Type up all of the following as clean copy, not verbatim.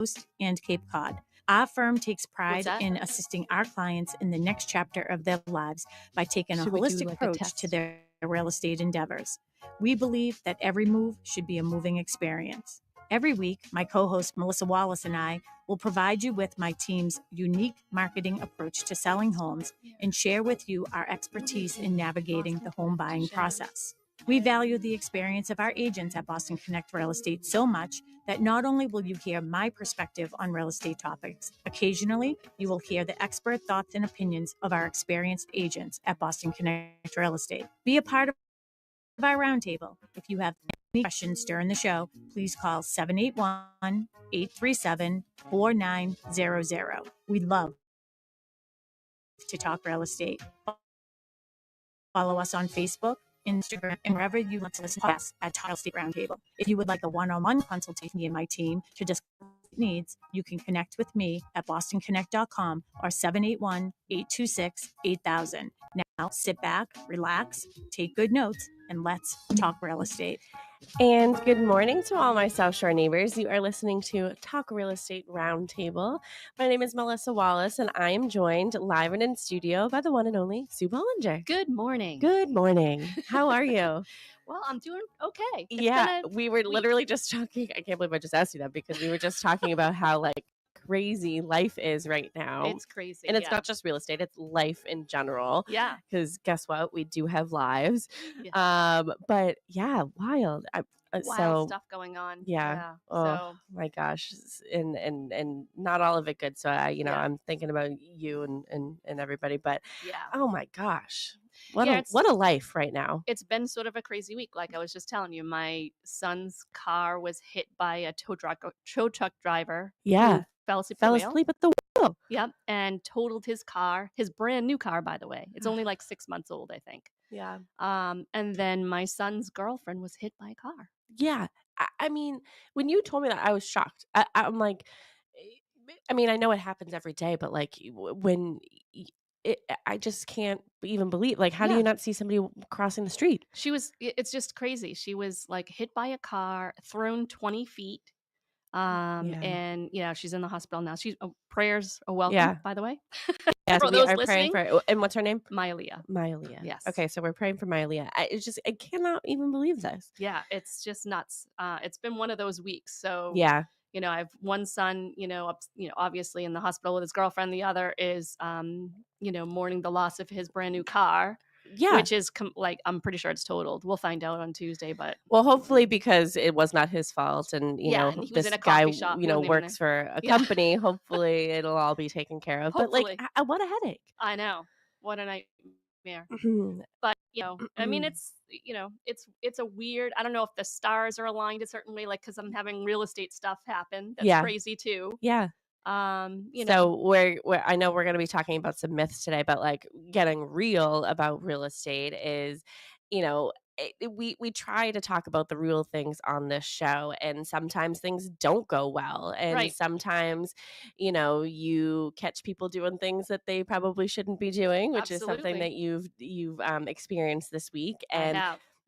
Coast and Cape Cod. Our firm takes pride in assisting our clients in the next chapter of their lives by taking a holistic approach to their real estate endeavors. We believe that every move should be a moving experience. Every week, my co-host Melissa Wallace and I will provide you with my team's unique marketing approach to selling homes and share with you our expertise in navigating the home buying process. We value the experience of our agents at Boston Connect Real Estate so much that not only will you hear my perspective on real estate topics, occasionally you will hear the expert thoughts and opinions of our experienced agents at Boston Connect Real Estate. Be a part of our roundtable. If you have any questions during the show, please call 781-837-4900. We'd love to talk real estate. Follow us on Facebook, Instagram, and wherever you want to listen to us at Talk Real Estate Roundtable. If you would like a one-on-one consultation with me and my team to discuss needs, you can connect with me at bostonconnect.com or 781-826-8000. Now, sit back, relax, take good notes, and let's talk real estate. And good morning to all my South Shore neighbors. You are listening to Talk Real Estate Roundtable. My name is Melissa Wallace, and I am joined live and in studio by the one and only Sue Bollinger. Good morning. Good morning. How are you? Well, I'm doing okay. We were literally just talking. I can't believe I just asked you that because we were just talking about how crazy life is right now. It's crazy. And it's not just real estate, it's life in general. Yeah. Because guess what? We do have lives. Yeah. But yeah, wild. Wild stuff going on. Yeah. Oh my gosh. And not all of it good. So I'm thinking about you and everybody. But oh my gosh. What a life right now. It's been sort of a crazy week. Like I was just telling you, my son's car was hit by a tow truck driver. Yeah. Fell asleep at the wheel. Yep. And totaled his car, his brand new car, by the way. It's only 6 months old, I think. Yeah. And then my son's girlfriend was hit by a car. Yeah. I mean, when you told me that, I was shocked. I'm like, I mean, I know it happens every day, but when I just can't even believe, how do you not see somebody crossing the street? It's just crazy. She was hit by a car, thrown 20 feet. And she's in the hospital now. Prayers are welcome, by the way. Yes, we are praying for. And what's her name? Mylia. Yes. Okay, so we're praying for Mylia. I cannot even believe this. Yeah, it's just nuts. It's been one of those weeks. So yeah, I have one son, obviously in the hospital with his girlfriend. The other is, mourning the loss of his brand new car. Yeah. Which is I'm pretty sure it's totaled. We'll find out on Tuesday, but well, hopefully because it was not his fault, and and he was this in a guy coffee shop, works for a company. Hopefully it'll all be taken care of. Hopefully. But what a headache! I know, what a nightmare. Mm-hmm. But I mean, it's it's a weird. I don't know if the stars are aligned a certain way, because I'm having real estate stuff happen. That's crazy too. Yeah. So we're I know we're going to be talking about some myths today, but getting real about real estate is, we try to talk about the real things on this show, and sometimes things don't go well, and sometimes you catch people doing things that they probably shouldn't be doing, which is something that you've experienced this week, and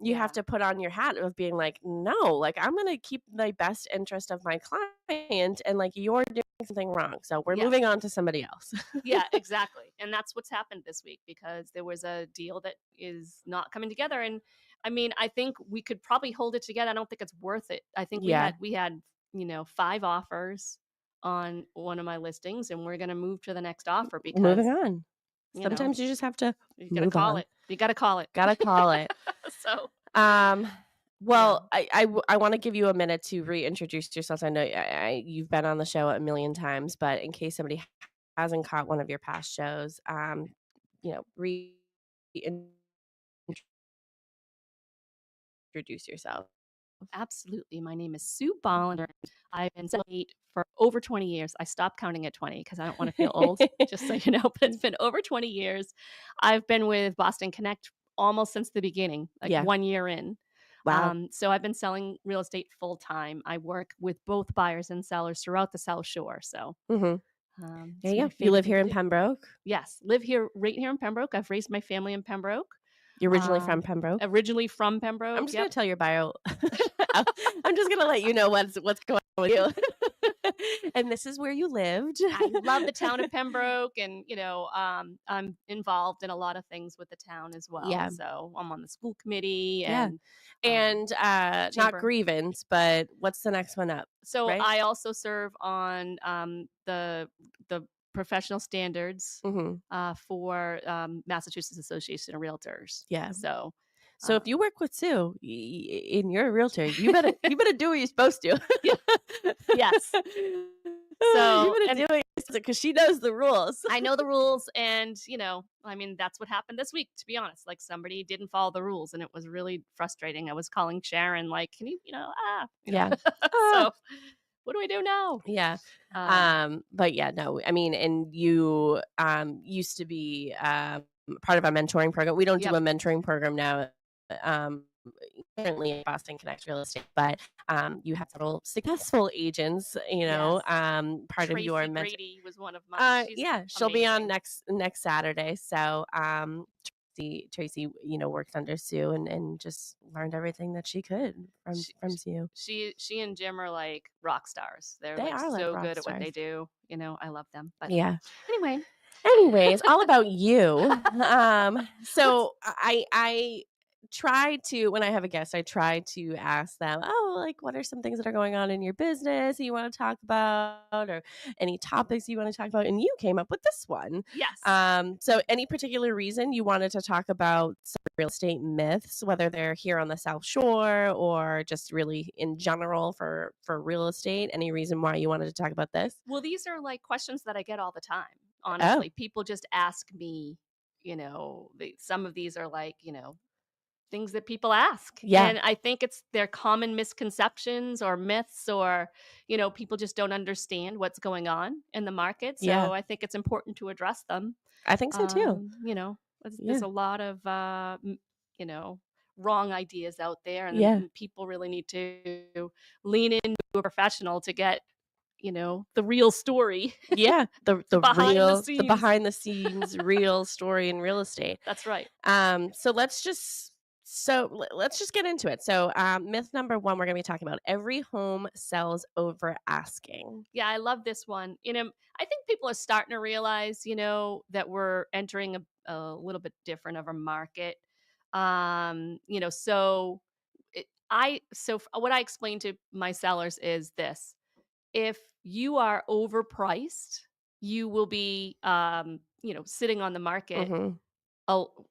you have to put on your hat of being no, I'm going to keep the best interest of my client, and you're doing something wrong. So we're moving on to somebody else. Yeah, exactly. And that's what's happened this week, because there was a deal that is not coming together. And I mean, I think we could probably hold it together. I don't think it's worth it. I think we had 5 offers on one of my listings, and we're going to move to the next offer because moving on. Sometimes you just have to call it. You got to call it. Gotta call it. So, well, I want to give you a minute to reintroduce yourself. I know you've been on the show a million times, but in case somebody hasn't caught one of your past shows, reintroduce yourself. Absolutely. My name is Sue Bollinger. I've been selling for over 20 years. I stopped counting at 20 because I don't want to feel old, just so you know, but it's been over 20 years. I've been with Boston Connect almost since the beginning, 1 year in. Wow. So I've been selling real estate full time. I work with both buyers and sellers throughout the South Shore. So there you go. You live here in Pembroke? Yes. Live here, right here in Pembroke. I've raised my family in Pembroke. You're originally from Pembroke? Originally from Pembroke. I'm just going to tell your bio. I'm just going to let you know what's going on with you. And this is where you lived. I love the town of Pembroke, and I'm involved in a lot of things with the town as well. Yeah. So I'm on the school committee and not chamber. grievance, but what's the next one up? So right? I also serve on the professional standards for Massachusetts Association of Realtors. Yeah. So if you work with Sue and you're a realtor, you better do what you're supposed to. Yes. So you better do it because she knows the rules. I know the rules, and that's what happened this week. To be honest, like somebody didn't follow the rules, and it was really frustrating. I was calling Sharon, like, "Can you, Yeah. So what do we do now? Yeah. But yeah, no, I mean, and you used to be part of a mentoring program. We don't do a mentoring program now. Currently in Boston Connect Real Estate, but you have several successful agents, part Tracy of your Grady was one of mine. She'll be on next Saturday. So Tracy, worked under Sue and just learned everything that she could from Sue. She and Jim are like rock stars. They are so like good at what they do. I love them. But yeah. Anyways, all about you. So I try to, when I have a guest, I try to ask them, what are some things that are going on in your business you want to talk about, or any topics you want to talk about? And you came up with this one. Yes. So any particular reason you wanted to talk about some real estate myths, whether they're here on the South Shore or just really in general for real estate? Any reason why you wanted to talk about this? Well, these are like questions that I get all the time. Honestly, people just ask me, some of these are like, things that people ask. Yeah. And I think they're common misconceptions or myths, or, people just don't understand what's going on in the market. So I think it's important to address them. I think so too. There's a lot of, wrong ideas out there, and people really need to lean into a professional to get the real story. Yeah, the behind the scenes real story in real estate. That's right. So let's just get into it. So myth number 1, we're going to be talking about every home sells over asking. Yeah, I love this one. I think people are starting to realize, that we're entering a little bit different of a market. What I explain to my sellers is this: if you are overpriced, you will be, sitting on the market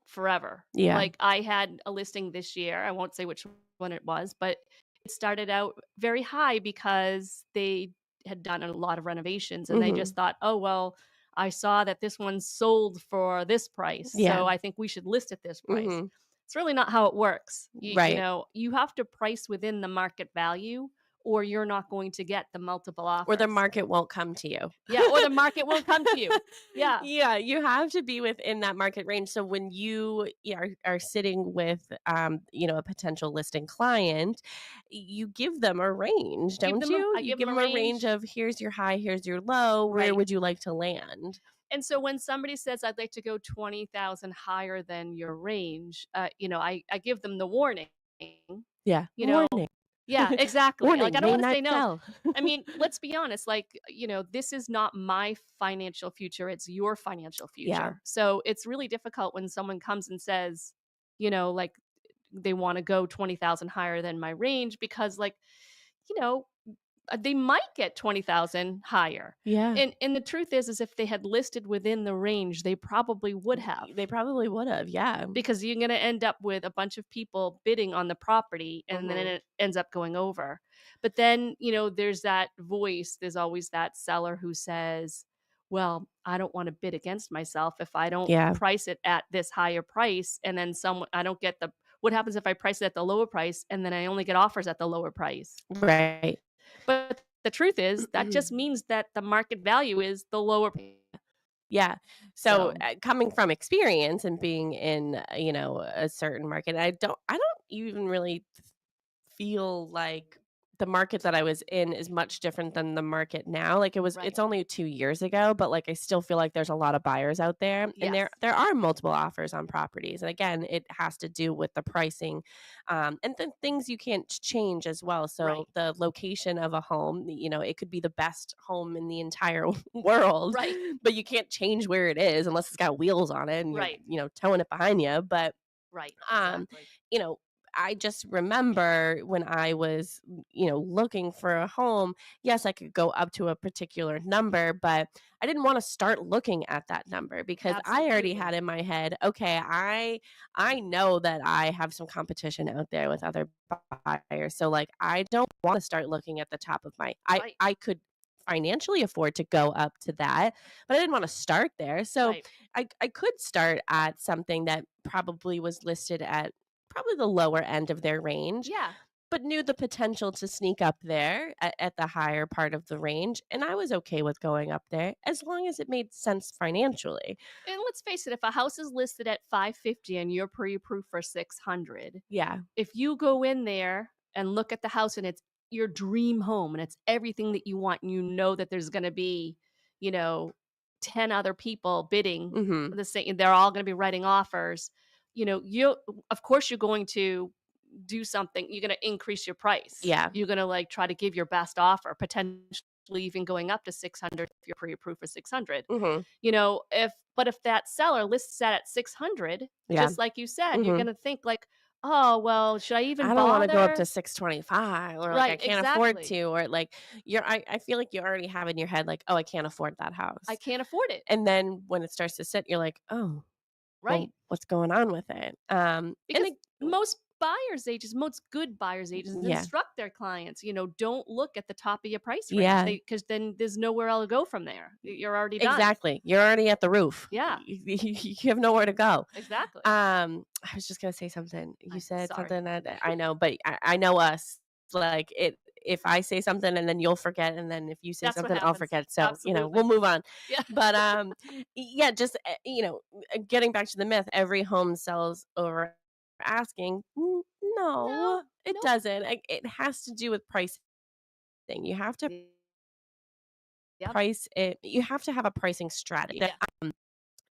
forever. Yeah. Like I had a listing this year. I won't say which one it was, but it started out very high because they had done a lot of renovations, and they just thought, oh, well, I saw that this one sold for this price. Yeah. So I think we should list at this price. It's really not how it works. Right. You have to price within the market value, or you're not going to get the multiple offers. Or the market won't come to you. Yeah, or the market won't come to you. Yeah. Yeah, you have to be within that market range. So when you are sitting with, a potential listing client, you give them a range, don't you? I give them a range of, here's your high, here's your low. Where would you like to land? And so when somebody says, I'd like to go 20,000 higher than your range, I give them the warning. Yeah. Warning. Yeah, exactly. Warning, like I don't want to say no. sell. I mean, let's be honest. Like, this is not my financial future. It's your financial future. Yeah. So it's really difficult when someone comes and says, like they want to go 20,000 higher than my range, because they might get 20,000 higher. Yeah. And the truth is if they had listed within the range, they probably would have. Yeah. Because you're going to end up with a bunch of people bidding on the property, and then it ends up going over. But then, there's that voice. There's always that seller who says, well, I don't want to bid against myself if I don't price it at this higher price. And then I don't get what happens if I price it at the lower price and then I only get offers at the lower price? Right. But the truth is that just means that the market value is the lower. Yeah. So coming from experience and being in, a certain market, I don't even really feel like the market that I was in is much different than the market now. Like it's only 2 years ago, but like I still feel like there's a lot of buyers out there, and there are multiple offers on properties. And again, it has to do with the pricing, and then things you can't change as well. So the location of a home, it could be the best home in the entire world, but you can't change where it is unless it's got wheels on it and you're towing it behind you. But exactly. I just remember when I was, looking for a home, yes, I could go up to a particular number, but I didn't want to start looking at that number because I already had in my head, okay, I know that I have some competition out there with other buyers. So like, I don't want to start looking at the top of I could financially afford to go up to that, but I didn't want to start there. So I could start at something that probably was listed at probably the lower end of their range, but knew the potential to sneak up there at the higher part of the range. And I was okay with going up there as long as it made sense financially. And let's face it, if a house is listed at $550 and you're pre-approved for $600, if you go in there and look at the house and it's your dream home and it's everything that you want, and you know that there's going to be, 10 other people bidding the same, they're all going to be writing offers. Of course you're going to do something. You're going to increase your price. You're going to like try to give your best offer, potentially even going up to 600 if you're pre-approved for 600. If that seller lists that at 600, just like you said, you're going to think like, oh, well, should I even I don't want to go up to 625 or like I can't afford to, or like I feel like you already have in your head like, oh, I can't afford that house. I can't afford it. And then when it starts to sit, you're like, oh, well, what's going on with it? Because most buyer's agents, most good buyer's agents instruct their clients, don't look at the top of your price range, because then there's nowhere else to go from there. You're already done. Exactly. You're already at the roof. Yeah. You have nowhere to go. Exactly. I was just going to say something. You said something that I know, but I know us. Like if I say something and then you'll forget, and then if you say something, I'll forget. So, Absolutely. We'll move on. Yeah. But just, getting back to the myth, every home sells over asking. No, it doesn't. It has to do with pricing. You have to price it. You have to have a pricing strategy.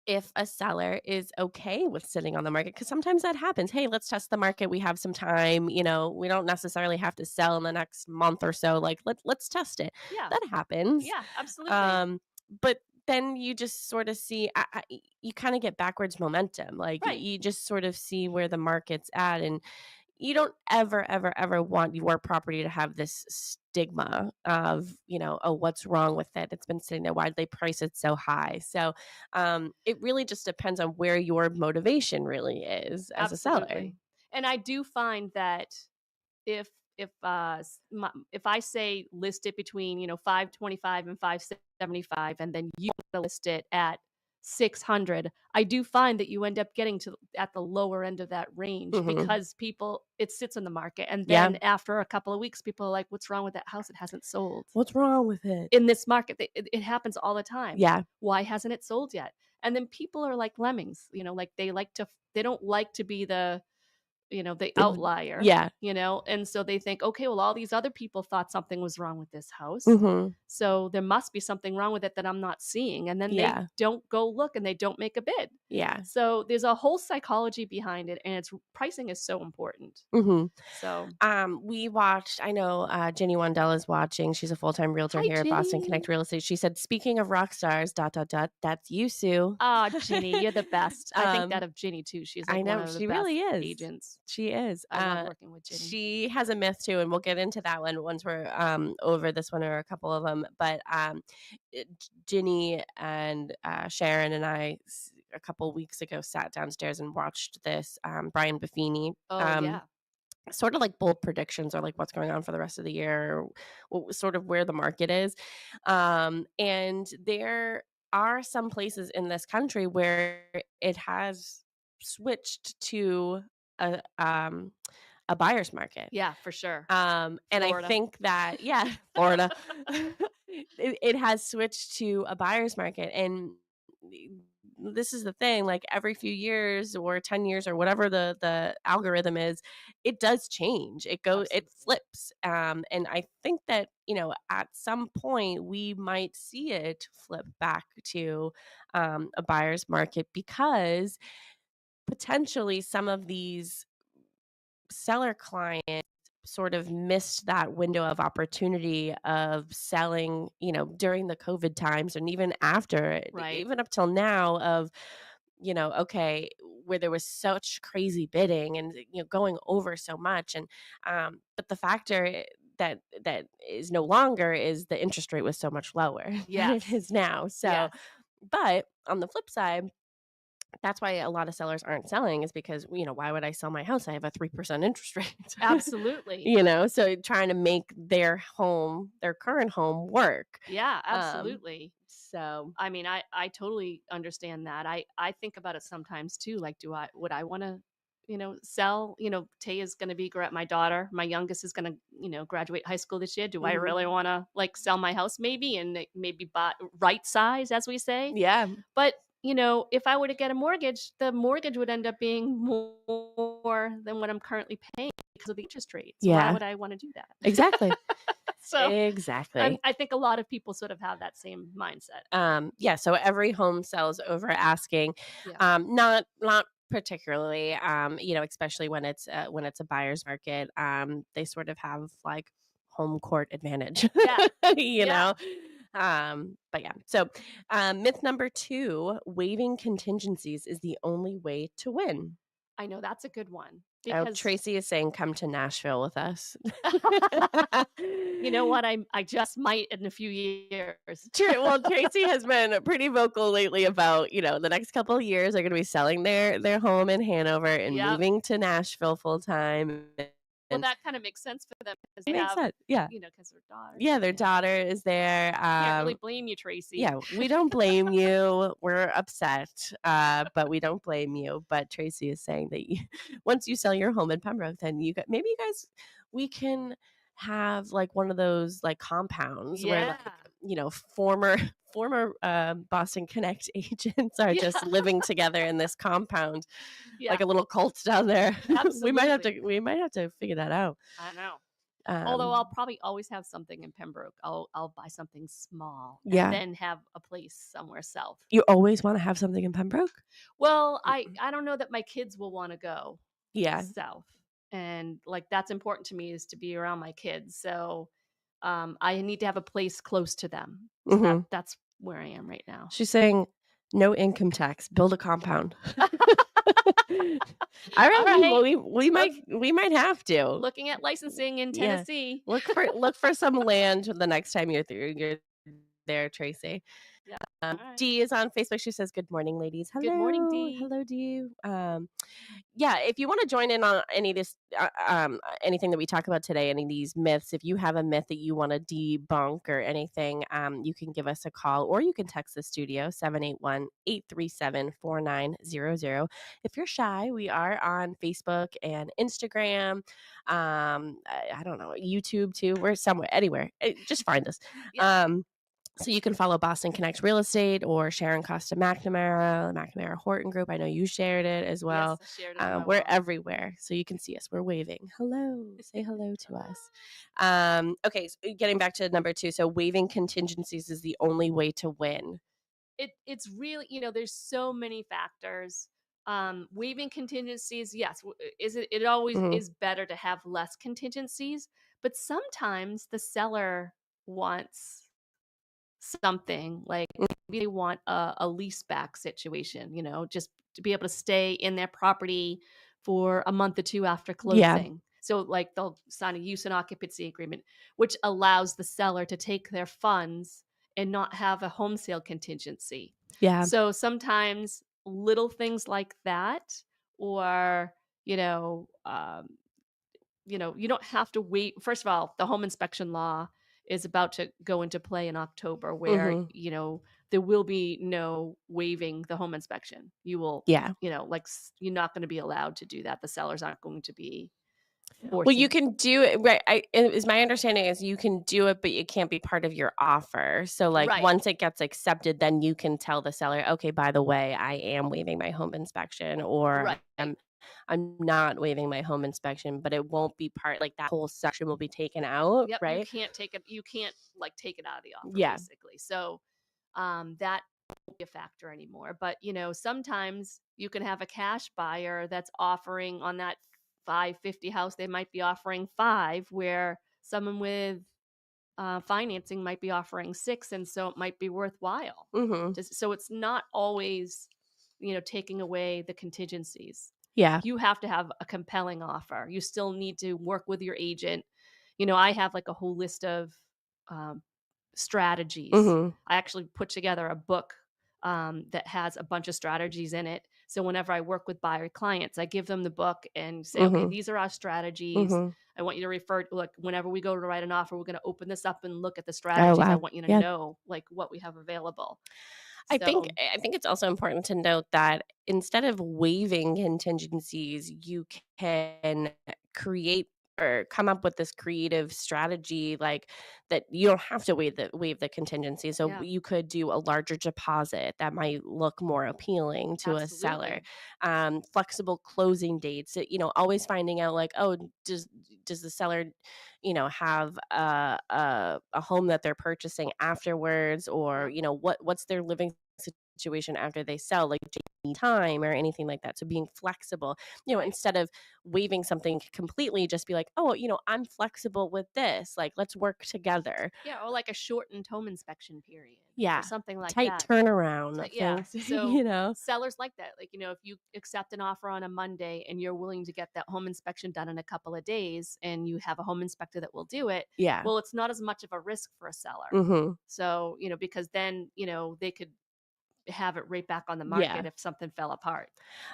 If a seller is okay with sitting on the market, because sometimes that happens. Hey, let's test the market. We have some time. We don't necessarily have to sell in the next month or so. Like let's test it. Yeah, that happens. Yeah, absolutely. But then you just sort of see, you kind of get backwards momentum. Like you just sort of see where the market's at, and you don't ever, ever, ever want your property to have this stigma of, oh, what's wrong with it? It's been sitting there. Why did they price it so high? So it really just depends on where your motivation really is as a seller. And I do find that if I say list it between, 525 and 575, and then you list it at 600, I do find that you end up getting at the lower end of that range, because it sits in the market. And then after a couple of weeks, people are like, what's wrong with that house? It hasn't sold. What's wrong with it? In this market, it happens all the time. Yeah. Why hasn't it sold yet? And then people are like lemmings, like they don't like to be the outlier. Yeah. And so they think, okay, well, all these other people thought something was wrong with this house. So there must be something wrong with it that I'm not seeing. And then they don't go look and they don't make a bid. Yeah. So there's a whole psychology behind it, and pricing is so important. So we watched, I know Ginny Wandell is watching. She's a full-time realtor here at Boston Connect Real Estate. She said, speaking of rock stars, ... that's you, Sue. Oh, Ginny, you're the best. I think that of Ginny too. She's like, I know, one of the she best really is. agents. She is. I love working with Ginny. She has a myth too, and we'll get into that one once we're over this one or a couple of them. But Ginny and Sharon and I a couple weeks ago sat downstairs and watched this Brian Buffini. Sort of like bold predictions, or like what's going on for the rest of the year, or sort of where the market is. And there are some places in this country where it has switched to a buyer's market. Yeah, for sure. And Florida. I think that, Florida, it has switched to a buyer's market. And this is the thing, like every few years or 10 years or whatever the algorithm is, it does change. It flips. And I think that, at some point we might see it flip back to a buyer's market, because potentially some of these seller clients sort of missed that window of opportunity of selling, during the COVID times, and even after, Right. even up till now, of, okay, where there was such crazy bidding and, going over so much. And, but the factor that is no longer is the interest rate was so much lower than it is now. So, Yes. but on the flip side, that's why a lot of sellers aren't selling, is because, why would I sell my house? I have a 3% interest rate. Absolutely. So trying to make their current home work. Yeah, absolutely. So I mean, I totally understand that. I think about it sometimes too. Like, would I want to, sell? Taya's going to be my daughter. My youngest is going to, graduate high school this year. Do I really want to like sell my house maybe and maybe buy right size, as we say? yeah, But if I were to get a mortgage, the mortgage would end up being more than what I'm currently paying because of the interest rate. So why would I want to do that? exactly. So Exactly. I think a lot of people sort of have that same mindset. So every home sells over asking. Yeah. Not particularly, especially when it's a buyer's market. They sort of have like home court advantage. Yeah. know. But yeah. So myth number 2, waiving contingencies is the only way to win. I know that's a good one. Oh, Because Tracy is saying come to Nashville with us. you know what? I just might in a few years. True. Well, Tracy has been pretty vocal lately about, the next couple of years they're going to be selling their home in Hanover and moving to Nashville full time. Well, that kind of makes sense for them because they makes have, sense. Yeah. because their daughter. Yeah, their daughter is there. Can't really blame you, Tracy. Yeah, we don't blame you. We're upset, but we don't blame you. But Tracy is saying that once you sell your home in Pembroke, then maybe you guys, we can have like one of those like compounds where like, former Boston Connect agents are just living together in this compound, like a little cult down there. Absolutely. we might have to figure that out. I know. Although I'll probably always have something in Pembroke. I'll buy something small and then have a place somewhere south. You always want to have something in Pembroke? Well, I don't know that my kids will want to go south. And like that's important to me, is to be around my kids. So I need to have a place close to them. So that's where I am right now. She's saying no income tax, build a compound. All right. We might have to. Looking at licensing in Tennessee. Look for some land the next time you're there, Tracy. Yeah. Dee is on Facebook. She says, "Good morning, ladies." Hello. Good morning, Dee. Hello, Dee. If you want to join in on any of this, anything that we talk about today, any of these myths, if you have a myth that you want to debunk or anything, you can give us a call or you can text the studio 781-837-4900. If you're shy, we are on Facebook and Instagram. I don't know, YouTube too. We're somewhere, anywhere. Just find us. Yeah. So you can follow Boston Connect Real Estate or Sharon Costa McNamara Horton Group. I know you shared it as well. Yes, I shared it. We're everywhere, so you can see us. We're waving. Hello. Say hello to us. Okay, so getting back to number 2. So waiving contingencies is the only way to win. It's really, there's so many factors. Waiving contingencies, yes. It always is better to have less contingencies, but sometimes the seller wants something like maybe they want a lease back situation, just to be able to stay in their property for a month or two after closing. Yeah. So like they'll sign a use and occupancy agreement, which allows the seller to take their funds and not have a home sale contingency. Yeah. So sometimes little things like that, or, you don't have to wait. First of all, the home inspection law is about to go into play in October, where, there will be no waiving the home inspection. You will, you're not going to be allowed to do that. The sellers aren't going to be Well, you can do it, right? Is my understanding is you can do it, but it can't be part of your offer. So, like, once it gets accepted, then you can tell the seller, okay, by the way, I am waiving my home inspection, or I'm not waiving my home inspection, but it won't be part, like, that whole section will be taken out, right? You can't take it. You can't like take it out of the offer, basically. So, that won't be a factor anymore. But sometimes you can have a cash buyer that's offering on that 550 house, they might be offering 5, where someone with financing might be offering 6, and so it might be worthwhile. So it's not always, taking away the contingencies. Yeah. You have to have a compelling offer. You still need to work with your agent. I have like a whole list of strategies. I actually put together a book that has a bunch of strategies in it. So whenever I work with buyer clients, I give them the book and say, okay, these are our strategies. I want you to refer, look, whenever we go to write an offer, we're going to open this up and look at the strategies. I want you to know like what we have available. I think it's also important to note that instead of waiving contingencies, you can create or come up with this creative strategy, like that you don't have to waive the contingency. So you could do a larger deposit that might look more appealing to a seller. Flexible closing dates. Always finding out like, oh, does the seller, have a home that they're purchasing afterwards, or what's their living situation after they sell, like time or anything like that. So being flexible, instead of waiving something completely, just be like, oh, I'm flexible with this. Like, let's work together. Yeah, or like a shortened home inspection period. Yeah, or something like tight that. turnaround. Yeah. Things, So sellers like that. Like, if you accept an offer on a Monday and you're willing to get that home inspection done in a couple of days, and you have a home inspector that will do it. Yeah. Well, it's not as much of a risk for a seller. So, because then, they could have it right back on the market if something fell apart.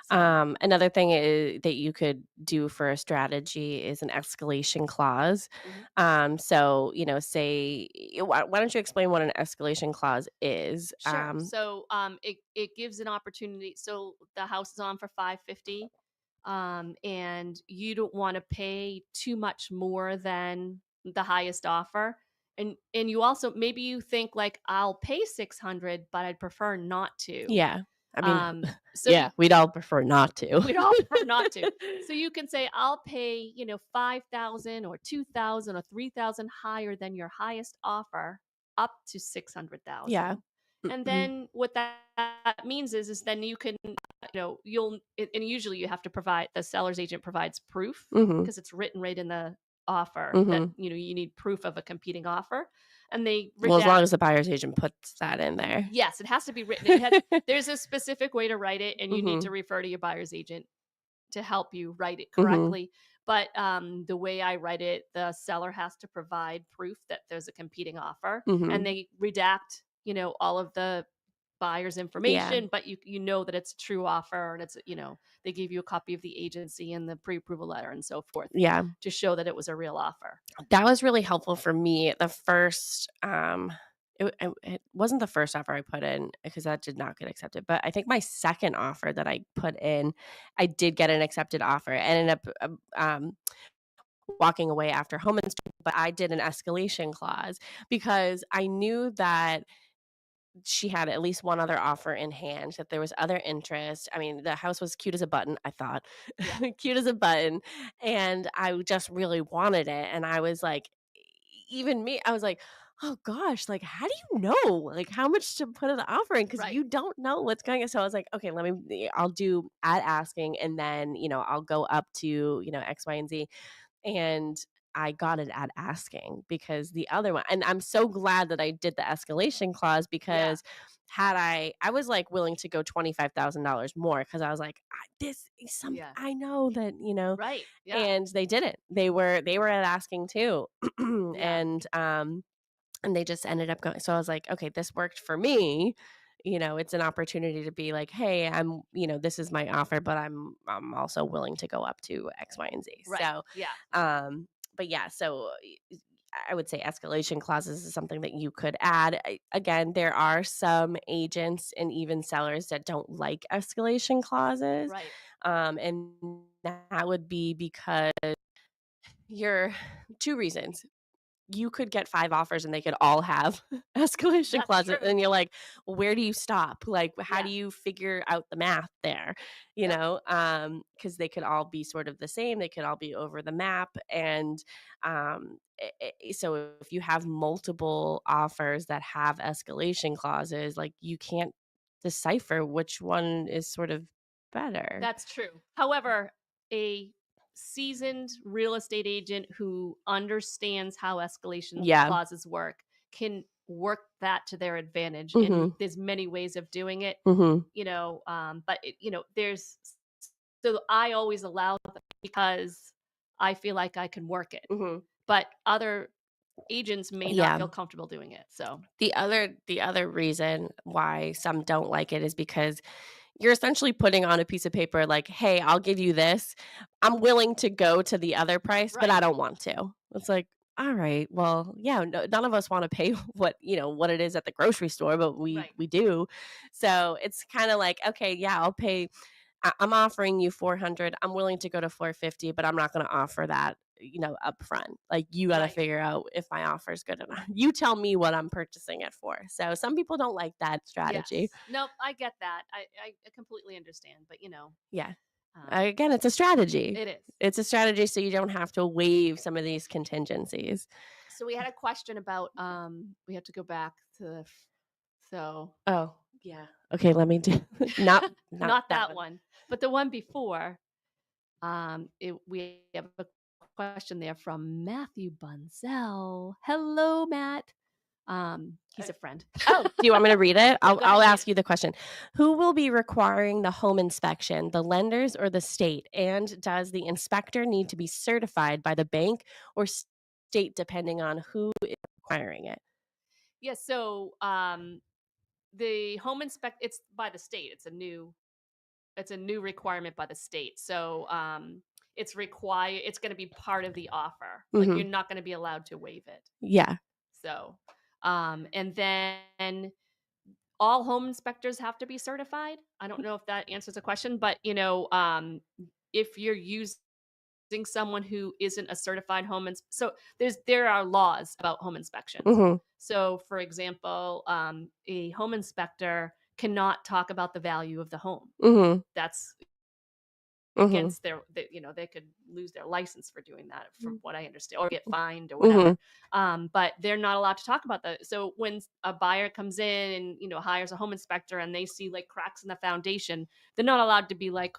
So. Another thing that you could do for a strategy is an escalation clause. So, say, why don't you explain what an escalation clause is? Sure. So it gives an opportunity. So the house is on for 550, and you don't want to pay too much more than the highest offer. And you also, maybe you think like, I'll pay 600, but I'd prefer not to. Yeah. I mean, we'd all prefer not to. We'd all prefer not to. So you can say, I'll pay, 5,000 or 2,000 or 3,000 higher than your highest offer, up to 600,000. Yeah. And then what that means is then you can, and usually you have to provide, the seller's agent provides proof, because it's written right in the offer that, you need proof of a competing offer. And they as long as the buyer's agent puts that in there. Yes, it has to be written. There's a specific way to write it, and you need to refer to your buyer's agent to help you write it correctly. But the way I write it, the seller has to provide proof that there's a competing offer, and they redact, all of the buyer's information, but you know that it's a true offer, and it's, they give you a copy of the agency and the pre-approval letter and so forth. Yeah. To show that it was a real offer. That was really helpful for me. The first, it wasn't the first offer I put in, because that did not get accepted. But I think my second offer that I put in, I did get an accepted offer. I ended up walking away after home inspection, but I did an escalation clause because I knew that she had at least one other offer in hand, that there was other interest. I mean, the house was cute as a button, I thought. Cute as a button. And I just really wanted it. And I was like, even me, I was like, oh gosh, like, how do you know, like, how much to put in the offering? Because you don't know what's going on. So I was like, okay, I'll do at asking, and then, I'll go up to, X, Y, and Z. And I got it at asking, because the other one, and I'm so glad that I did the escalation clause, because I was like willing to go $25,000 more, because I was like, I know that, Right. Yeah. And they didn't. They were at asking too. And they just ended up going. So I was like, okay, this worked for me. It's an opportunity to be like, hey, I'm, this is my offer, but I'm also willing to go up to X, Y, and Z. Right. So, but yeah, so I would say escalation clauses is something that you could add. Again, there are some agents and even sellers that don't like escalation clauses. Right. And that would be because you're 2 reasons. You could get 5 offers and they could all have escalation That's clauses, true. and you're like, well, where do you stop? Like, how Yeah. do you figure out the math there? You Yep. know, because they could all be sort of the same. They could all be over the map, and so if you have multiple offers that have escalation clauses, like you can't decipher which one is sort of better. That's true. However, a seasoned real estate agent who understands how escalation Yeah. clauses work can work that to their advantage. Mhm. And there's many ways of doing it, Mhm. but there's, so I always allow them because I feel like I can work it, Mhm. but other agents may not Yeah. feel comfortable doing it. So The other reason why some don't like it is because you're essentially putting on a piece of paper like, "Hey, I'll give you this. I'm willing to go to the other price, but I right, don't want to." It's like, "All right, well, yeah, no, none of us want to pay what it is at the grocery store, but we right. we do." So, it's kind of like, "Okay, yeah, I'll pay I'm offering you 400. I'm willing to go to 450, but I'm not going to offer that, up front. Like you got to Right. figure out if my offer is good enough. You tell me what I'm purchasing it for." So some people don't like that strategy. Yes. Nope. I get that. I completely understand. But Yeah. um, Again, it's a strategy. it is. It's a strategy so you don't have to waive some of these contingencies. So we had a question about we have to go back to so Oh, yeah. Okay, let me do not not that that one. one, but the one before. We have a question there from Matthew Bunzel. Hello, Matt. He's a friend. Oh, do you want me to read it? Yeah, go I'll ahead. ask you the question. Who will be requiring the home inspection, the lenders or the state? And does the inspector need to be certified by the bank or state, depending on who is requiring it? Yeah. So the home inspect it's by the state. It's a new requirement by the state. So it's required. It's going to be part of the offer. Like Mm-hmm. you're not going to be allowed to waive it. Yeah. So and then all home inspectors have to be certified. I don't know if that answers the question, but if you're using someone who isn't a certified so there are laws about home inspections. Mm-hmm. So, for example, a home inspector cannot talk about the value of the home. Mm-hmm. That's Mm-hmm. against they could lose their license for doing that, from what I understand, or get fined or Mm-hmm. whatever. But they're not allowed to talk about that. So when a buyer comes in and hires a home inspector and they see like cracks in the foundation, they're not allowed to be like,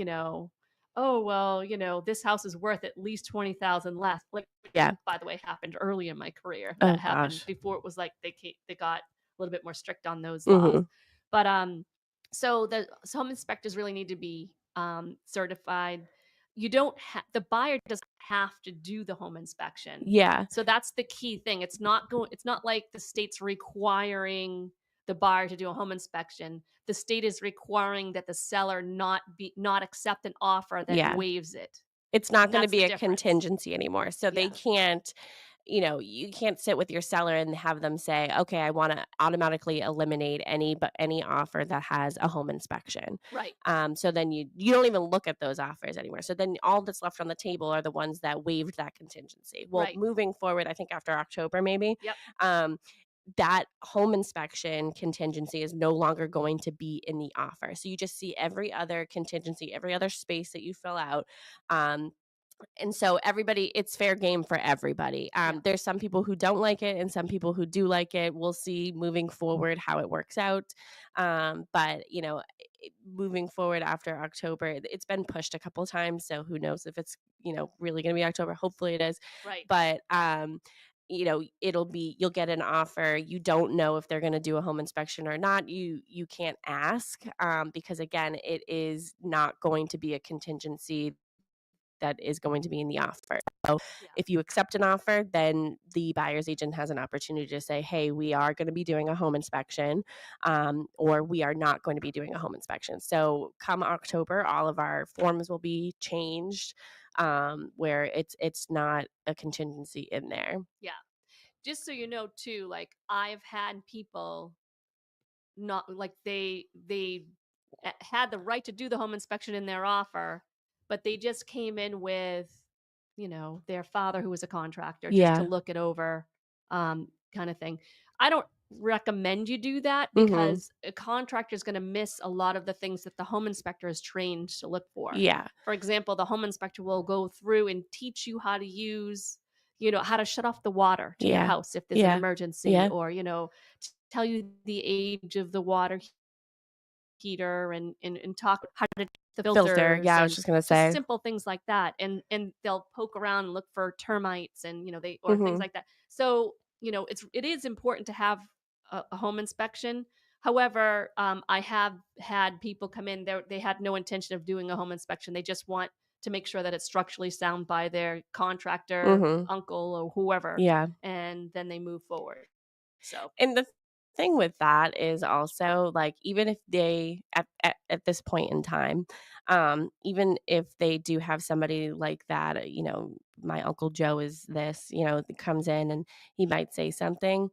oh well, this house is worth at least 20,000 less. Like, Yeah. by the way, happened early in my career. Oh That happened gosh. before it was like they got a little bit more strict on those laws. Mm-hmm. But so the home inspectors really need to be certified. You don't the buyer doesn't have to do the home inspection. Yeah. So that's the key thing. It's not like the state's requiring the buyer to do a home inspection. The state is requiring that the seller not accept an offer that Yeah. waives it. It's not And going to that's the be a difference. contingency anymore. So they Yeah. can't, you can't sit with your seller and have them say, "Okay, I want to automatically eliminate any offer that has a home inspection." Right. So then you don't even look at those offers anymore. So then all that's left on the table are the ones that waived that contingency. Well, Right. moving forward, I think after October maybe, Yep. that home inspection contingency is no longer going to be in the offer. So you just see every other contingency, every other space that you fill out. And so it's fair game for everybody. Yeah. There's some people who don't like it and some people who do like it. We'll see moving forward how it works out. But moving forward after October, it's been pushed a couple times. So who knows if it's, really going to be October. Hopefully it is. Right. But, you'll get an offer. You don't know if they're going to do a home inspection or not. You can't ask because again, it is not going to be a contingency that is going to be in the offer. So Yeah. if you accept an offer, then the buyer's agent has an opportunity to say, "Hey, we are going to be doing a home inspection, or we are not going to be doing a home inspection." So come October, all of our forms will be changed, where it's not a contingency in there. Yeah. Just so you know too, like I've had people not like they had the right to do the home inspection in their offer, but they just came in with their father who was a contractor, just to look it over, kind of thing. I don't recommend you do that because a contractor is going to miss a lot of the things that the home inspector is trained to look for. Yeah. For example, the home inspector will go through and teach you how to use, how to shut off the water to your house if there's an emergency, or, tell you the age of the water heater and talk how to the filter. Yeah, I was just gonna say simple things like that, and they'll poke around and look for termites and or things like that. So it is important to have a home inspection. However, I have had people come in there, they had no intention of doing a home inspection. They just want to make sure that it's structurally sound by their contractor, uncle, or whoever. Yeah. And then they move forward. So, and the thing with that is also, like, even if they at this point in time, even if they do have somebody like that, my Uncle Joe is this, comes in and he might say something,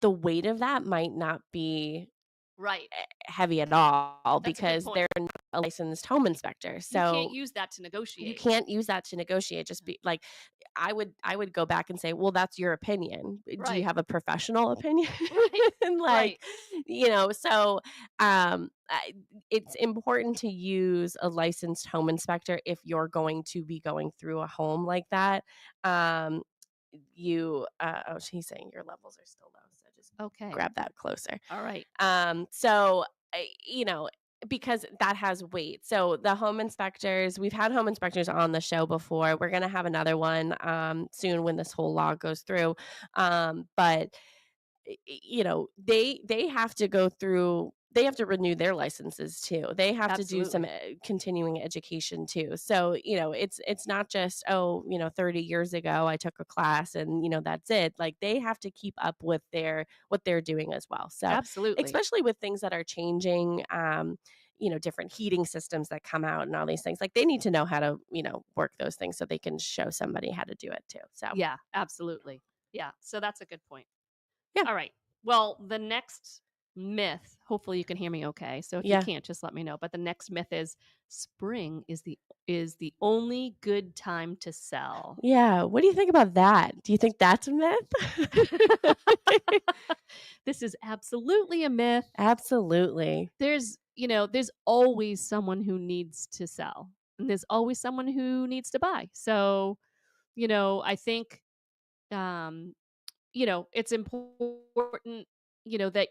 the weight of that might not be right. heavy at all. That's because they're not a licensed home inspector. So you can't use that to negotiate. You can't use that to negotiate. Just be like, I would go back and say, well, that's your opinion. Do you have a professional opinion? Right. And Right. So it's important to use a licensed home inspector if you're going to be going through a home like that. She's saying your levels are still low, so just grab that closer. All right. So because that has weight. So the home inspectors, we've had home inspectors on the show before. We're going to have another one soon when this whole law goes through. But they have to go through, they have to renew their licenses too. They have to do some continuing education too. So, it's not just, 30 years ago I took a class and, that's it. Like, they have to keep up with what they're doing as well. So absolutely, especially with things that are changing, different heating systems that come out and all these things, like, they need to know how to, work those things so they can show somebody how to do it too. So yeah, absolutely. Yeah. So that's a good point. Yeah. All right. Well, the next myth, hopefully you can hear me okay. So if you can't, just let me know. But the next myth is spring is the only good time to sell. Yeah. What do you think about that? Do you think that's a myth? This is absolutely a myth. Absolutely. There's always someone who needs to sell, and there's always someone who needs to buy. So, I think it's important, that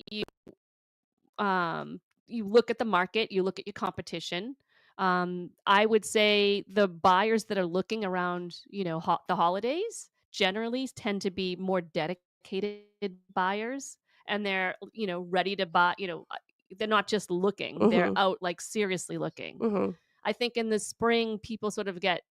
you look at the market, you look at your competition. I would say the buyers that are looking around, the holidays generally tend to be more dedicated buyers, and they're, ready to buy, they're not just looking, they're out, like, seriously looking. I think in the spring, people sort of get,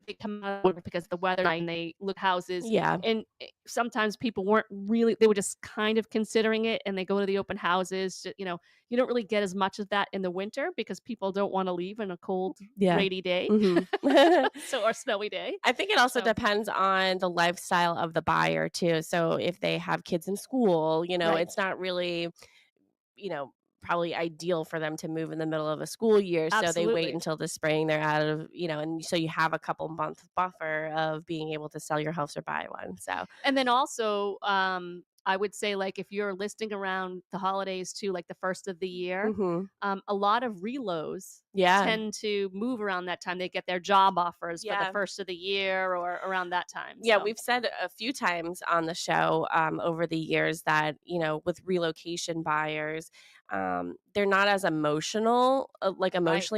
they come out because the weather, and they look houses. Yeah. And sometimes people weren't really, they were just kind of considering it, and they go to the open houses. You don't really get as much of that in the winter because people don't want to leave in a cold, rainy day. Or snowy day. I think it also depends on the lifestyle of the buyer too. So if they have kids in school, it's not really, probably ideal for them to move in the middle of a school year. Absolutely. So they wait until the spring, they're out of, and so you have a couple month buffer of being able to sell your house or buy one. So, and then also, I would say, like, if you're listing around the holidays too, like the first of the year, a lot of relos tend to move around that time. They get their job offers for the first of the year or around that time. Yeah, we've said a few times on the show over the years that, with relocation buyers, they're not as emotionally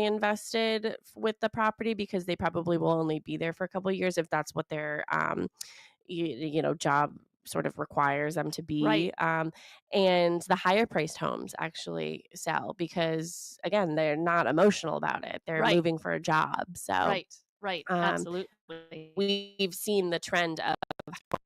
invested with the property because they probably will only be there for a couple of years if that's what their job sort of requires them to be. And the higher priced homes actually sell because, again, they're not emotional about it. They're moving for a job. So Right. Absolutely. We've seen the trend of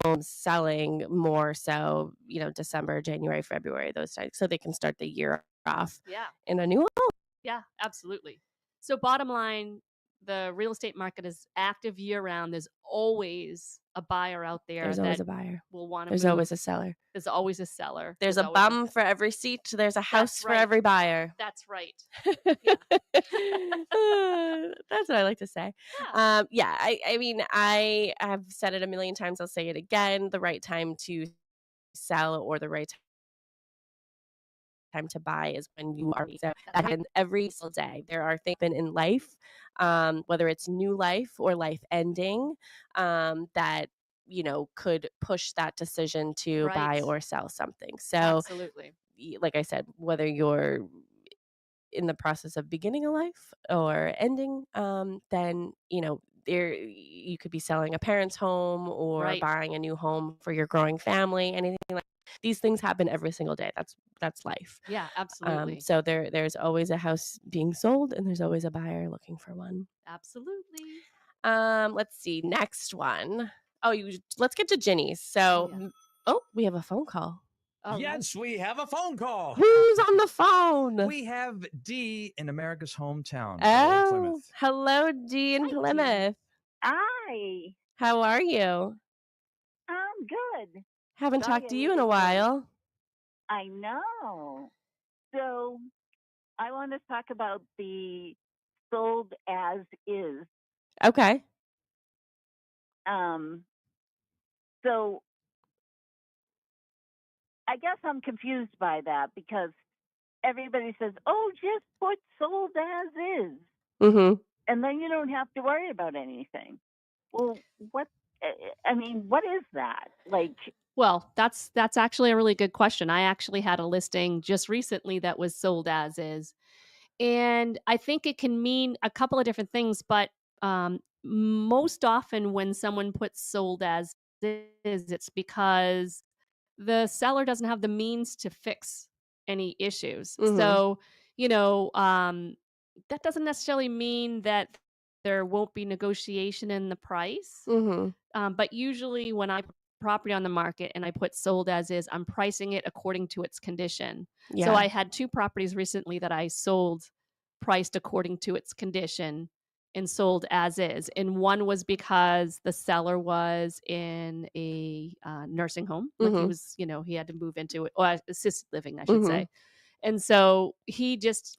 homes selling more so, December, January, February, those times, so they can start the year off in a new home. Yeah, absolutely. So bottom line, the real estate market is active year round. There's always a buyer out there There's always a buyer. will want to There's move. always a seller. There's always a seller. There's a bum for every seat. There's a house for every buyer. That's right. Yeah. That's what I like to say. Yeah. I mean, I have said it a million times. I'll say it again. The right time to sell or the right time to buy is when you are. So that happens every single day. There are things in life, whether it's new life or life ending, that could push that decision to buy or sell something. So absolutely, like I said, whether you're in the process of beginning a life or ending, then there you could be selling a parent's home or buying a new home for your growing family. Anything like these things happen every single day. That's life. Yeah, absolutely. So there's always a house being sold and there's always a buyer looking for one. Absolutely. Let's see, next one. Let's get to Ginny's. So we have a phone call. Yes, we have a phone call. Who's on the phone? We have Dee in America's hometown. Oh, hello, Dee in Plymouth. Hi. How are you? I'm good. Haven't talked to you in a while. I know. So I want to talk about the sold as is. Okay. So I guess I'm confused by that because everybody says, "Oh, just put sold as is," and then you don't have to worry about anything. Well, what is that? Well, that's actually a really good question. I actually had a listing just recently that was sold as is. And I think it can mean a couple of different things, but most often when someone puts sold as is, it's because the seller doesn't have the means to fix any issues. So, that doesn't necessarily mean that there won't be negotiation in the price. But usually when I put property on the market and I put sold as is, I'm pricing it according to its condition. So I had 2 properties recently that I sold priced according to its condition and sold as is. And one was because the seller was in a nursing home. Like he was, he had to move into it, or assisted living, I should say. And so he just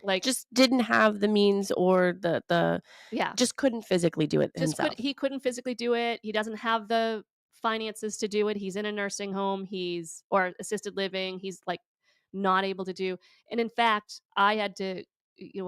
didn't have the means or the just couldn't physically do it himself. He couldn't physically do it. He doesn't have the finances to do it. He's in a nursing home. Or assisted living. He's not able to do. And in fact, I had to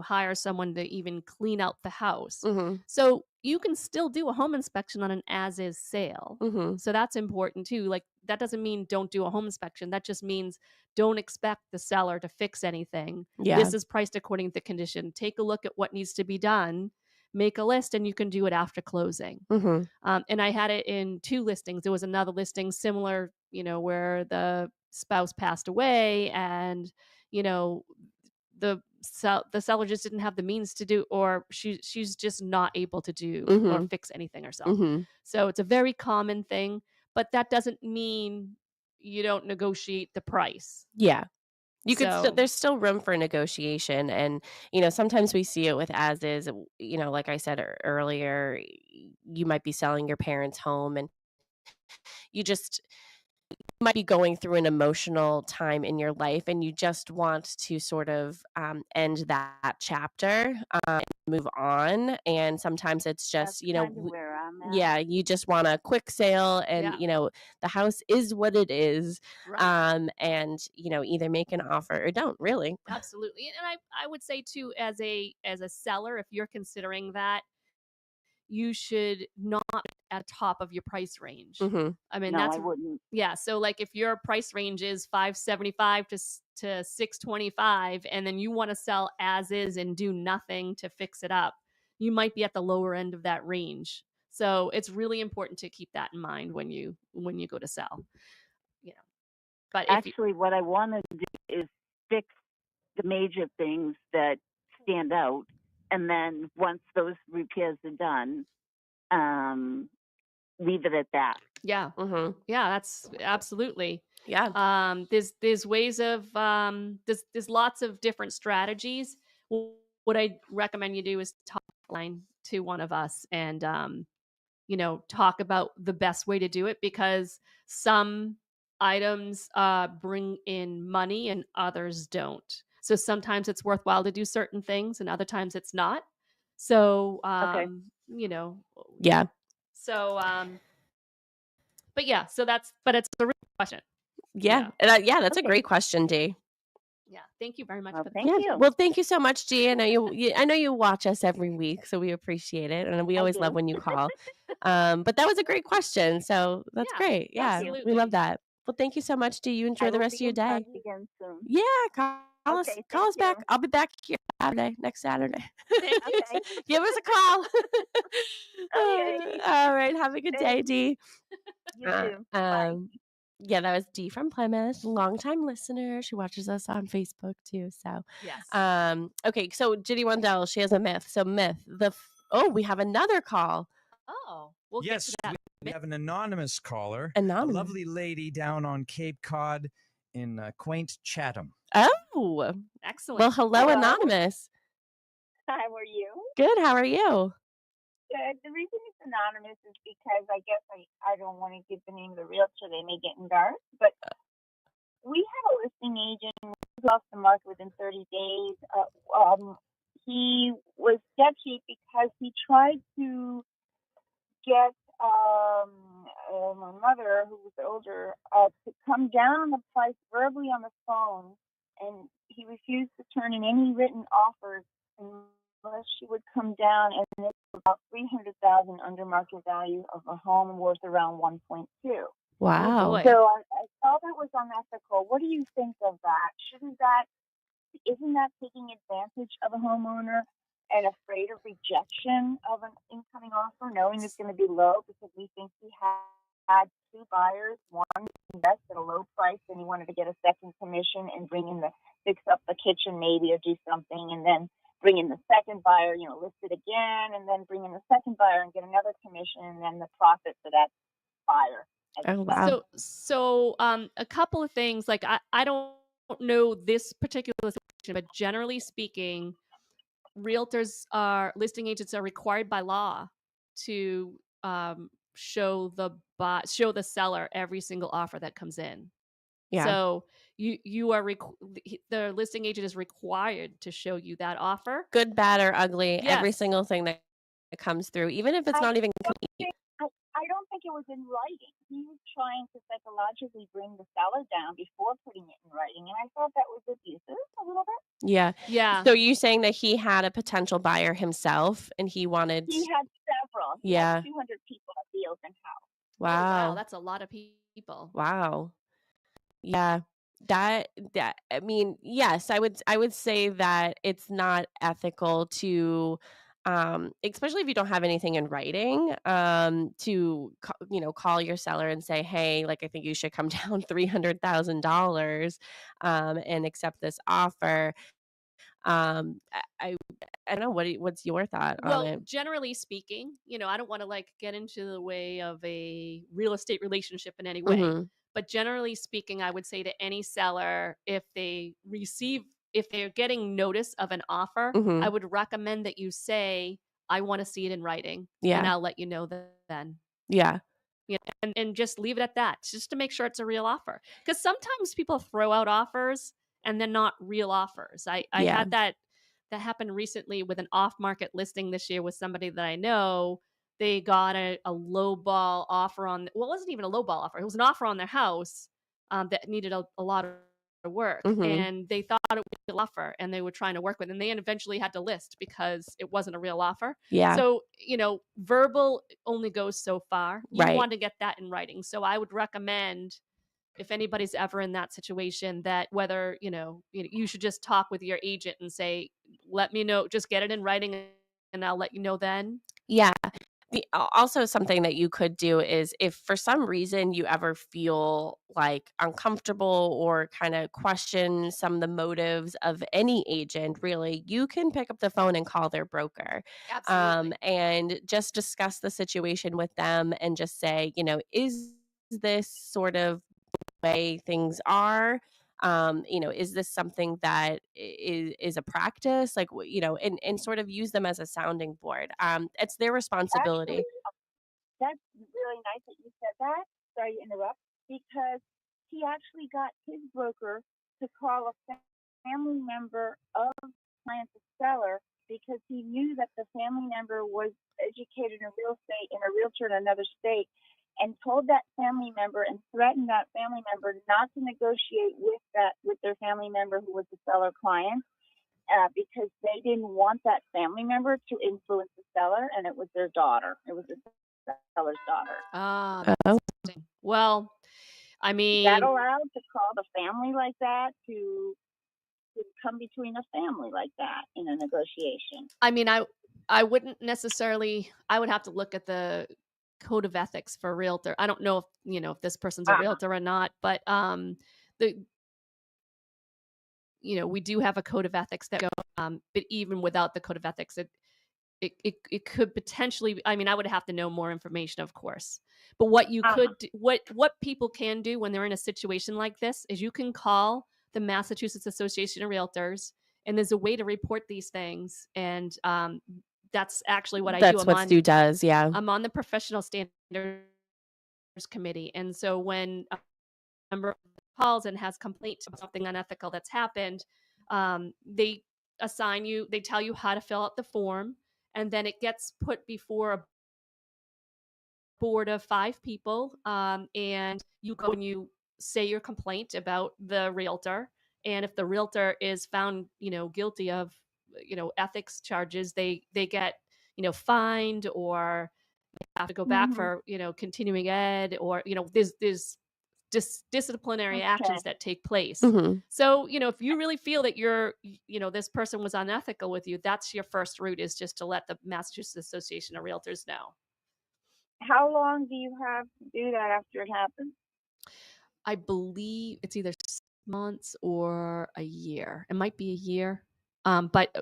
hire someone to even clean out the house. So you can still do a home inspection on an as is sale. So that's important too. That doesn't mean don't do a home inspection. That just means don't expect the seller to fix anything. This is priced according to the condition. Take a look at what needs to be done, make a list, and you can do it after closing. And I had it in 2 listings. There was another listing similar, where the spouse passed away and, the seller just didn't have the means to do, or she's just not able to do or fix anything herself. So it's a very common thing, but that doesn't mean you don't negotiate the price. Yeah. You could there's still room for negotiation. And, sometimes we see it with as is, like I said earlier, you might be selling your parents' home and you might be going through an emotional time in your life and you just want to sort of end that chapter and move on. And sometimes it's just, where I'm at. you just want a quick sale and, the house is what it is. And, either make an offer or don't really. Absolutely. And I would say too, as a seller, if you're considering that, you should not at top of your price range. I mean, I wouldn't. Yeah. So if your price range is $575 to $625, and then you want to sell as is and do nothing to fix it up, you might be at the lower end of that range. So it's really important to keep that in mind when you go to sell. But actually, what I want to do is fix the major things that stand out. And then once those repairs are done, leave it at that. Yeah. Yeah, that's absolutely. Yeah. There's ways of, there's lots of different strategies. What I recommend you do is talk line to one of us and, talk about the best way to do it, because some items bring in money and others don't. So sometimes it's worthwhile to do certain things and other times it's not. So, Yeah. So, but yeah, but it's a real question. Yeah. And that's a great question, Dee. Yeah. Thank you very much for the Thank you. Well, thank you so much, Dee. I know you watch us every week, so we appreciate it. And we always love when you call. But that was a great question. So that's great. Yeah. Absolutely. We love that. Well, thank you so much, Dee. You enjoy the rest of your day. Again soon. Yeah. Call us back. I'll be back here next Saturday. Okay. Give us a call. Okay. All right. Have a good day, Dee. You too. Bye. Yeah, that was Dee from Plymouth, longtime listener. She watches us on Facebook too. So, yes. Okay. So Ginny Wendell, she has a myth. So we have another call. Oh, we'll yes, get to that. we have an anonymous caller. Anonymous. A lovely lady down on Cape Cod in quaint Chatham. Oh, excellent. Well, hello, Anonymous. How are you? Good. How are you? Good. The reason it's anonymous is because I guess I don't want to give the name of the realtor. They may get embarrassed. But we had a listing agent who was off the market within 30 days. He was dead cheap because he tried to get my mother, who was older, to come down on the price verbally on the phone, and he refused to turn in any written offers unless she would come down, and it's about $300,000 under market value of a home worth around 1.2. Wow. Oh, So I thought that was unethical. What do you think of that? Isn't that taking advantage of a homeowner and afraid of rejection of an incoming offer, knowing it's going to be low, because we think he had two buyers, one invest at a low price and he wanted to get a second commission and fix up the kitchen maybe, or do something, and then bring in the second buyer, list it again, and then bring in the second buyer and get another commission, and then the profit for that buyer. Oh, wow. So a couple of things, like I don't know this particular situation, but generally speaking, listing agents are required by law to show the seller every single offer that comes in. Yeah. So the listing agent is required to show you that offer, Good, bad, or ugly, Yes. every single thing that comes through, even if it's not even complete. I don't think it was in writing. He was trying to psychologically bring the seller down before putting it in writing, and I thought that was abusive a little bit. Yeah. Yeah. So you're saying that he had a potential buyer himself, and he wanted. He had several. He had 200 people at the open house. Wow. Wow, that's a lot of people. Wow. Yeah. That I mean, yes, I would say that it's not ethical to especially if you don't have anything in writing, to call your seller and say, hey, like, I think you should come down $300,000 and accept this offer. I don't know, what's your thought on it? Well, generally speaking, I don't want to get into the way of a real estate relationship in any way. Mm-hmm. But generally speaking, I would say to any seller, if they're getting notice of an offer, Mm-hmm. I would recommend that you say, I want to see it in writing. Yeah. And I'll let you know then. Yeah. And just leave it at that, just to make sure it's a real offer. Because sometimes people throw out offers and they're not real offers. I had that happened recently with an off-market listing this year with somebody that I know. They got a low-ball offer it wasn't even a low-ball offer. It was an offer on their house that needed a lot of work. Mm-hmm. And they thought it was a real offer, and they were trying to work with it. And they eventually had to list because it wasn't a real offer. Yeah. So, verbal only goes so far. You Right. want to get that in writing. So I would recommend, if anybody's ever in that situation, that whether, you should just talk with your agent and say, let me know, just get it in writing and I'll let you know then. Yeah. Also, something that you could do is, if for some reason you ever feel like uncomfortable or kind of question some of the motives of any agent, really, you can pick up the phone and call their broker. Absolutely. And just discuss the situation with them and just say, is this sort of way things are? Is this something that is a practice, and sort of use them as a sounding board. It's their responsibility. that's really nice that you said that. Sorry to interrupt, because he actually got his broker to call a family member of client's seller, because he knew that the family member was educated in real estate and a realtor in another state, and told that family member and threatened that family member not to negotiate with their family member who was the seller client, because they didn't want that family member to influence the seller, and it was their daughter. It was the seller's daughter. Well, I mean, is that allowed to call the family like that to come between a family like that in a negotiation? I mean, I wouldn't necessarily. I would have to look at the code of ethics for a realtor. I don't know if this person's a realtor or not, but we do have a code of ethics that go. But even without the code of ethics, it could potentially. I mean, I would have to know more information, of course. But what you could, what people can do when they're in a situation like this is you can call the Massachusetts Association of Realtors, and there's a way to report these things. And that's actually what I do. That's what Stu does. Yeah, I'm on the Professional Standards Committee, and so when a member calls and has complaint about something unethical that's happened, they assign you. They tell you how to fill out the form, and then it gets put before a board of 5 people, and you go and you say your complaint about the realtor. And if the realtor is found, guilty of, ethics charges, they get, fined, or have to go back for, continuing ed, or, there's disciplinary actions that take place. So, if you really feel that this person was unethical with you, that's your first route, is just to let the Massachusetts Association of Realtors know. How long do you have to do that after it happens? I believe it's either 6 months or a year. It might be a year. But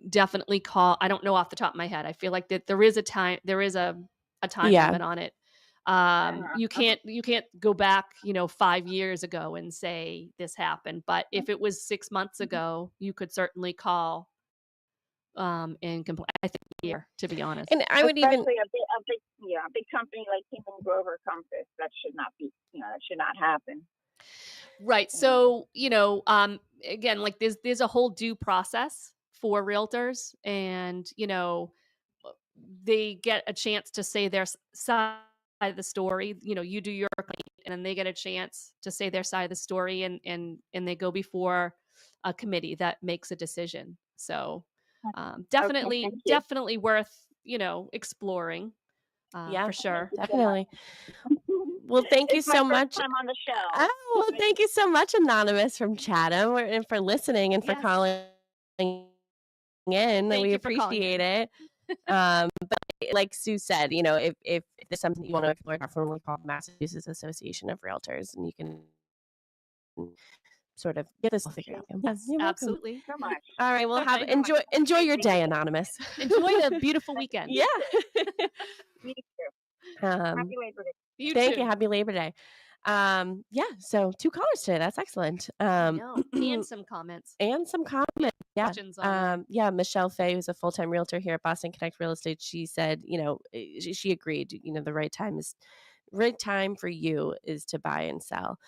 definitely call. I don't know off the top of my head. I feel like that there is a time limit on it. You can't go back, 5 years ago and say this happened. But if it was 6 months ago, you could certainly call and complain. I think a year, to be honest. And I would especially a big company like King & Grover Compass, that should not be, that should not happen. Right. So, again, like there's a whole due process for realtors, and, they get a chance to say their side of the story. You do your complaint, and then they get a chance to say their side of the story, and they go before a committee that makes a decision. So, definitely worth, exploring. For sure. Definitely. Well, thank you so much. Time on the show. Oh, well, thank you so much, Anonymous from Chatham, and for listening and for calling in. We appreciate it. But like Sue said, if there's something you want to explore, definitely call the Massachusetts Association of Realtors, and you can sort of get this all figured out. Yes, absolutely. So much. All right, well, enjoy your day, Anonymous. Enjoy the beautiful weekend. Yeah. Me too. Happy Labor Day. Thank you. Happy Labor Day. So 2 callers today. That's excellent. And some comments. Yeah. Michelle Fay, who's a full-time realtor here at Boston Connect Real Estate, she said, she agreed, the right time for you is to buy and sell.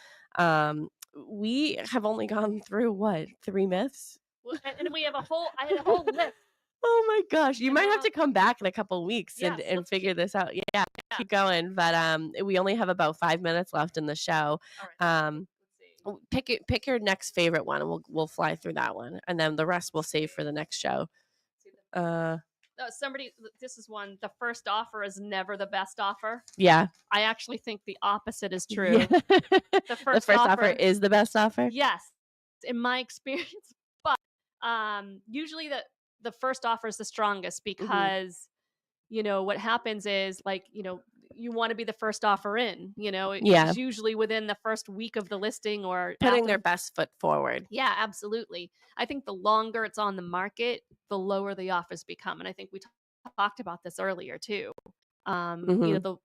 We have only gone through 3 myths? And I had a whole list. Oh my gosh. You might have to come back in a couple of weeks and figure this out. Yeah, keep going. But we only have about 5 minutes left in the show. All right. Pick your next favorite one, and we'll fly through that one. And then the rest we'll save for the next show. This is one. The first offer is never the best offer. Yeah. I actually think the opposite is true. Yeah. The first offer is the best offer. Yes, in my experience. But usually the first offer is the strongest, because what happens is, you want to be the first offer in. It's usually within the first week of the listing, or putting their best foot forward. Yeah, absolutely. I think the longer it's on the market, the lower the offers become, and I think we talked about this earlier too. The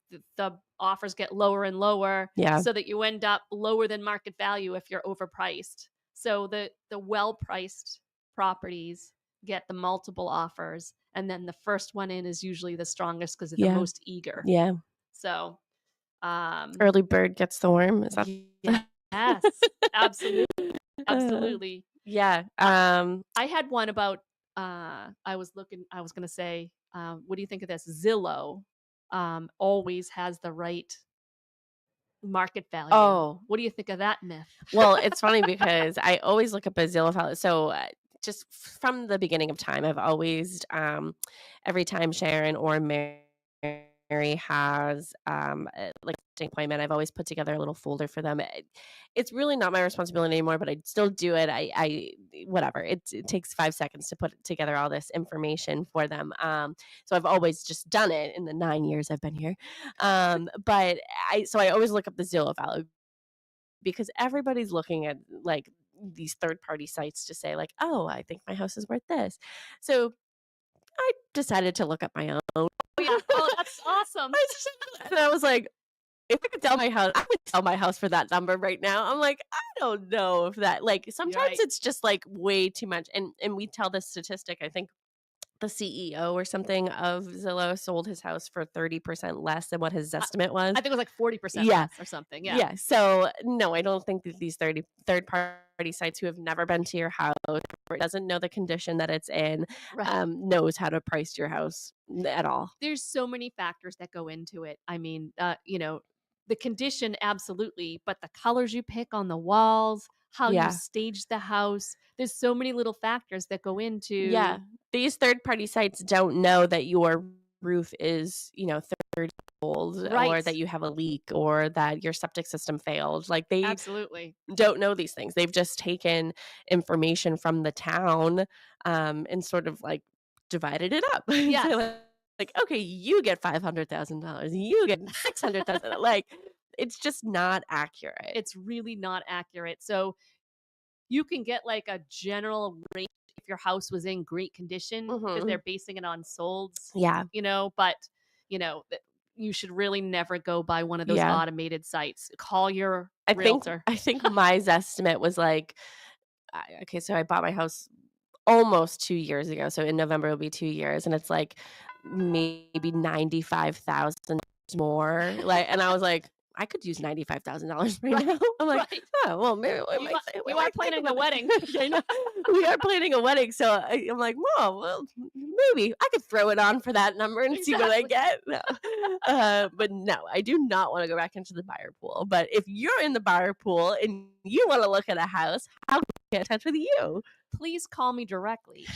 offers get lower and lower, so that you end up lower than market value if you're overpriced. So the well-priced properties get the multiple offers, and then the first one in is usually the strongest because they're the most eager. Yeah. So, early bird gets the worm. Is that? Yes, absolutely. Absolutely. Yeah. I had one about, I was going to say, what do you think of this? Zillow always has the right market value. Oh, what do you think of that myth? Well, it's funny because I always look up a Zillow value. So just from the beginning of time, I've always, every time Sharon or Mary has like an appointment, I've always put together a little folder for them. It's really not my responsibility anymore, but I still do it. I whatever. It takes 5 seconds to put together all this information for them. So I've always just done it in the 9 years I've been here. But I always look up the Zillow value, because everybody's looking at like these third-party sites to say like, oh, I think my house is worth this. So I decided to look up my own. Oh, yeah. Oh, that's awesome. And I was like, if I could sell my house, I would sell my house for that number right now. I'm like, I don't know if that, like, sometimes it's just like way too much. And we tell this statistic, I think the CEO or something of Zillow sold his house for 30% less than what his estimate was. I think it was like 40% less or something. Yeah. Yeah. So no, I don't think that these third-party sites who have never been to your house or doesn't know the condition that it's in, knows how to price your house at all. There's so many factors that go into it. I mean, the condition, absolutely, but the colors you pick on the walls, how you stage the house. There's so many little factors that go into. Yeah. These third-party sites don't know that your roof is, 30 old, or that you have a leak, or that your septic system failed. Like, they absolutely don't know these things. They've just taken information from the town and sort of like divided it up. Yeah. So like, okay, you get $500,000, you get $600,000. Like, it's just not accurate. It's really not accurate. So you can get like a general range if your house was in great condition, because they're basing it on solds. Yeah. But you should really never go by one of those automated sites. Call your realtor. I think my estimate was like, okay, so I bought my house almost 2 years ago. So in November it'll be 2 years, and it's like maybe $95,000 more. Like, and I was like, I could use $95,000 right now. I'm like, oh, well, maybe we are planning a wedding. I know. We are planning a wedding. So I'm like, well, maybe I could throw it on for that number and see what I get. No. But no, I do not want to go back into the buyer pool. But if you're in the buyer pool and you want to look at a house, how can I get in touch with you? Please call me directly.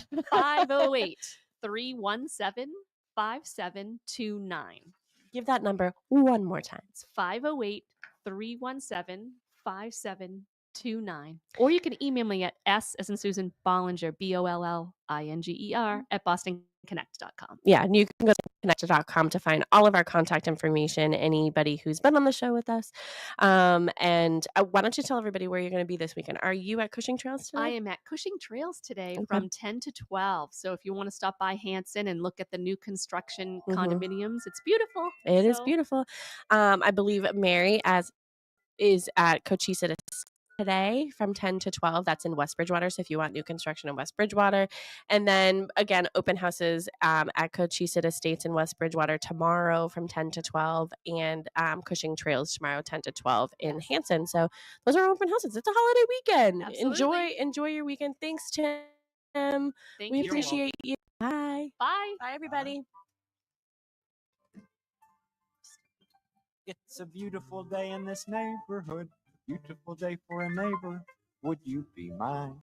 508-317-5729. Give that number one more time. It's 508-317-5729. Or you can email me at S as in Susan Bollinger, BOLLINGER at BostonConnect.com. Yeah, and you can go to connected.com to find all of our contact information, anybody who's been on the show with us. And why don't you tell everybody where you're going to be this weekend? Are you at Cushing Trails today? I am at Cushing Trails today from 10 to 12. So if you want to stop by Hanson and look at the new construction condominiums, it's beautiful. It is beautiful. I believe Mary is at Cochise today from 10 to 12. That's in West Bridgewater. So if you want new construction in West Bridgewater. And then again, open houses at Cochise Estates in West Bridgewater tomorrow from 10 to 12, and Cushing Trails tomorrow 10 to 12 in Hanson. So those are open houses. It's a holiday weekend. Absolutely. Enjoy your weekend. Thanks, Tim. We appreciate you. Bye. Bye. Bye, everybody. It's a beautiful day in this neighborhood. Beautiful day for a neighbor. Would you be mine?